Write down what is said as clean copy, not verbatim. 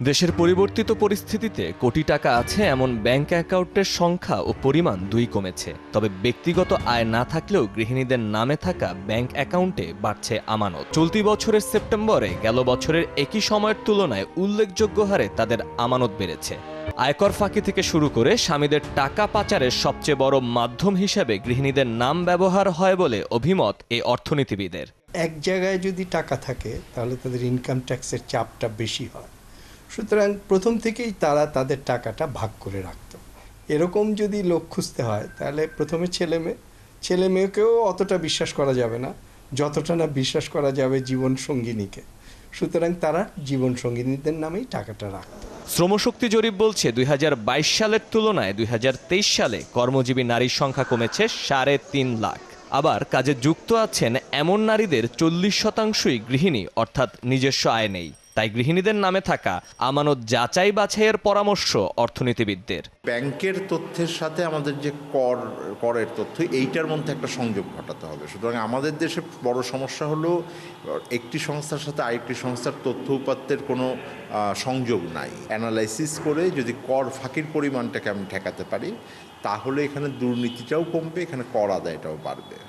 দেশের পরিবর্তিত পরিস্থিতিতে কোটি টাকা আছে এমন ব্যাংক অ্যাকাউন্টের সংখ্যা ও পরিমাণ দুই কমেছে। তবে ব্যক্তিগত আয় না থাকলেও গৃহিণীদের নামে থাকা ব্যাংক অ্যাকাউন্টে বাড়ছে আমানত। চলতি বছরের সেপ্টেম্বরে গেল বছরের একই সময়ের তুলনায় উল্লেখযোগ্য হারে তাদের আমানত বেড়েছে। আয়কর ফাঁকি থেকে শুরু করে স্বামীদের টাকা পাচারের সবচেয়ে বড় মাধ্যম হিসেবে গৃহিণীদের নাম ব্যবহার হয় বলে অভিমত এই অর্থনীতিবিদের। এক জায়গায় যদি টাকা থাকে তাহলে তাদের ইনকাম ট্যাক্সের চাপটা বেশি হয়, সুতরাং প্রথম থেকেই তারা তাদের টাকাটা ভাগ করে রাখত। এরকম যদি লোক খুঁজতে হয় তাহলে প্রথমে ছেলে মেয়েকেও অতটা বিশ্বাস করা যাবে না যতটা না বিশ্বাস করা যাবে জীবনসঙ্গিনীকে। সুতরাং তারা জীবনসঙ্গিনীদের নামেই টাকাটা রাখত। শ্রমশক্তি জরিপ বলছে ২০২২ সালের তুলনায় ২০২৩ সালে কর্মজীবী নারীর সংখ্যা কমেছে ৩.৫ লাখ। আবার কাজে যুক্ত আছেন এমন নারীদের ৪০% গৃহিণী, অর্থাৎ নিজস্ব আয় নেই। তাই গৃহিণীদের নামে থাকা আমানত যাচাই বাছাইয়ের পরামর্শ অর্থনীতিবিদদের। ব্যাংকের তথ্যের সাথে আমাদের যে করের তথ্য, এইটার মধ্যে একটা সংযোগ ঘটাতে হবে। সুতরাং আমাদের দেশে বড় সমস্যা হলো একটি সংস্থার সাথে আরেকটি সংস্থার তথ্য উপাত্তের কোনো সংযোগ নাই। অ্যানালাইসিস করে যদি কর ফাঁকির পরিমাণটাকে আমি ঠেকাতে পারি তাহলে এখানে দুর্নীতিটাও কমবে, এখানে কর আদায়টাও বাড়বে।